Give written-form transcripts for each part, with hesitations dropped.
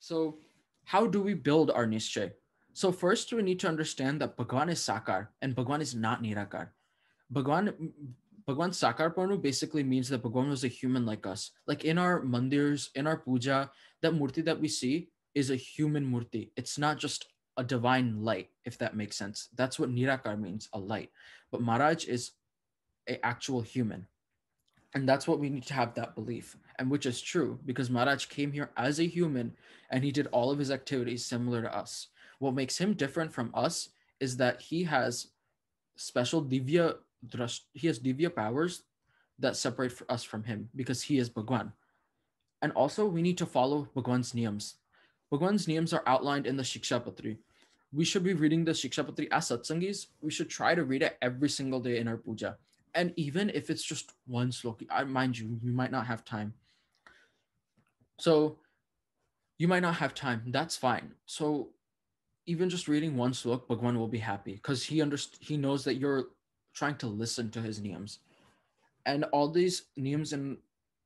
So, how do we build our nischay? So, first we need to understand that Bhagwan is Sakar and Bhagwan is not Nirakar. Bhagwan, Bhagwan Sakar Panu basically means that Bhagwan was a human like us. Like in our mandirs, in our puja, that murti that we see is a human murti. It's not just a divine light, if that makes sense. That's what Nirakar means, a light. But Maharaj is a actual human. And that's what we need to have that belief, and which is true because Maharaj came here as a human and he did all of his activities similar to us. What makes him different from us is that he has special he has divya powers that separate us from him because he is Bhagwan. And also, we need to follow Bhagwan's niyams. Bhagwan's niyams are outlined in the Shikshapatri. We should be reading the Shikshapatri as satsangis. We should try to read it every single day in our puja. And even if it's just one sloki, I mind you, you might not have time. So you might not have time. That's fine. So even just reading one slok, Bhagwan will be happy because he knows that you're trying to listen to his niyams. And all these niyams in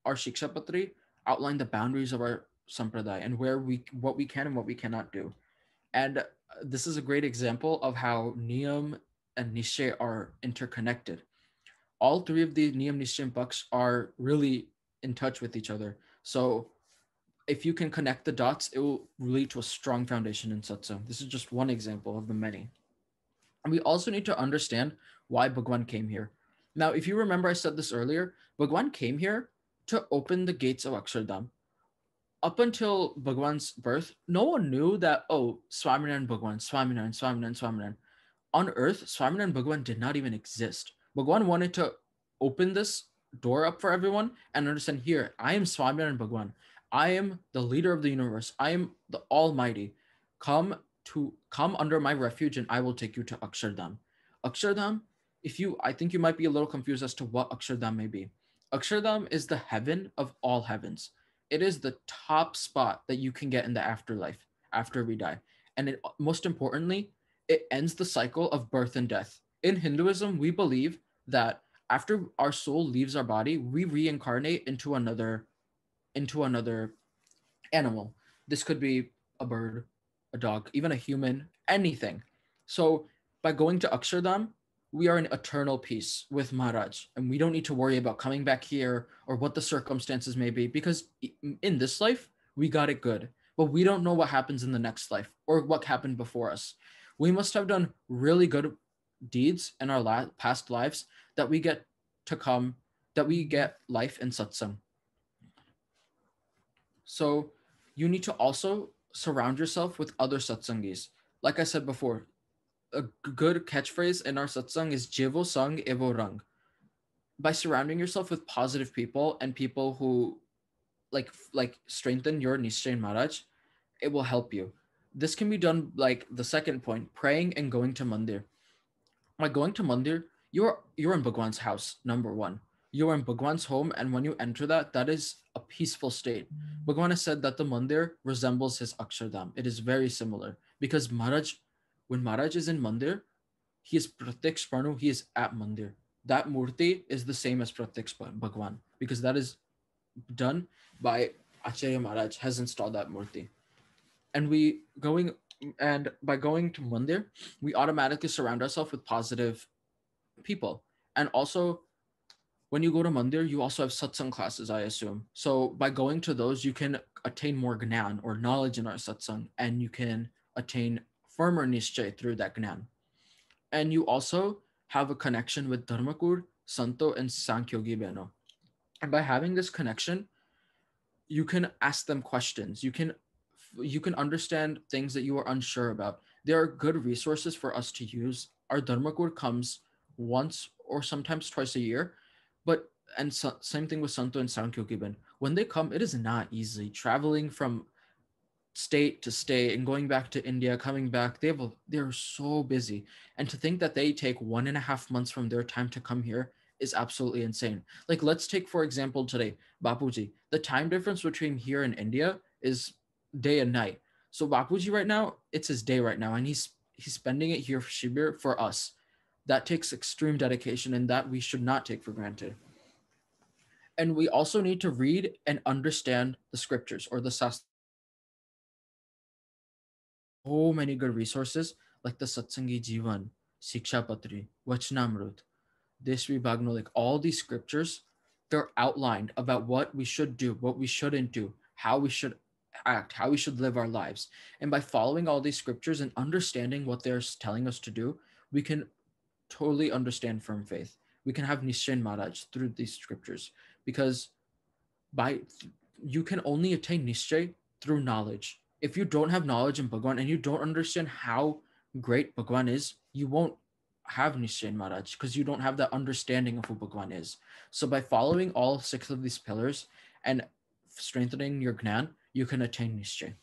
our Shikshapatri outline the boundaries of our sampradaya and what we can and what we cannot do. And this is a great example of how niyam and nishay are interconnected. All three of the niyam, nishay, and paks are really in touch with each other. So if you can connect the dots, it will lead to a strong foundation in satsang. This is just one example of the many. And we also need to understand why Bhagwan came here. Now, if you remember, I said this earlier, Bhagwan came here to open the gates of Akshardham. Up until Bhagwan's birth, no one knew that, oh, Swaminan Bhagwan, Swaminan, Swaminan, Swaminan. On earth, Swaminan Bhagwan did not even exist. Bhagwan wanted to open this door up for everyone and understand here, I am Swaminan Bhagwan. I am the leader of the universe. I am the Almighty. Come under my refuge and I will take you to Akshardham. Akshardham, I think you might be a little confused as to what Akshardham may be. Akshardham is the heaven of all heavens. It is the top spot that you can get in the afterlife after we die. And most importantly, it ends the cycle of birth and death. In Hinduism, we believe that after our soul leaves our body, we reincarnate into another animal. This could be a bird, a dog, even a human, anything. So by going to Akshardham, we are in eternal peace with Maharaj, and we don't need to worry about coming back here or what the circumstances may be because in this life we got it good, but we don't know what happens in the next life or what happened before us. We must have done really good deeds in our past lives that we get to come, that we get life in satsang. So you need to also surround yourself with other satsangis. Like I said before, a good catchphrase in our satsang is Jevo Sang Evo Rang. By surrounding yourself with positive people and people who like strengthen your Nischay Maharaj, it will help you. This can be done like the second point, praying and going to mandir. By going to mandir, you're in Bhagwan's house, number one. You're in Bhagwan's home, and when you enter that, that is a peaceful state. Bhagwan has said that the mandir resembles his Akshardham. It is very similar because when Maharaj is in mandir, he is Pratyaksh Pranu, he is at mandir. That murti is the same as Pratyaksh Bhagwan because that is done by Acharya Maharaj has installed that murti. And we going and by going to mandir, we automatically surround ourselves with positive people. And also, when you go to mandir, you also have satsang classes, I assume. So by going to those, you can attain more gnan or knowledge in our satsang, and you can attain firmer nischay through that gnan. And you also have a connection with Dharmakur, Santo, and Sankhyogi Beno. And by having this connection, you can ask them questions. You can understand things that you are unsure about. There are good resources for us to use. Our Dharmakur comes once or sometimes twice a year, but same thing with Santo and Sankhyokiban. When they come, it is not easy traveling from state to state and going back to India, coming back. They're so busy, and to think that they take 1.5 months from their time to come here is absolutely insane. Like let's take for example today, Bapuji. The time difference between here and India is day and night. So Bapuji right now, it's his day right now, and he's spending it here for Shibir for us. That takes extreme dedication, and that we should not take for granted. And we also need to read and understand the scriptures or the sastras. so many good resources like the Satsangi Jivan, Siksha Patri, Vachnamrut, Deshvi Bhagno, like all these scriptures, they're outlined about what we should do, what we shouldn't do, how we should act, how we should live our lives. And by following all these scriptures and understanding what they're telling us to do, we can totally understand firm faith. We can have Nishan Maharaj through these scriptures because by you can only attain Nischay through knowledge. If you don't have knowledge in Bhagwan and you don't understand how great Bhagwan is, you won't have Nischay Maharaj because you don't have that understanding of who Bhagwan is. So by following all six of these pillars and strengthening your Gnan, you can attain Nischay.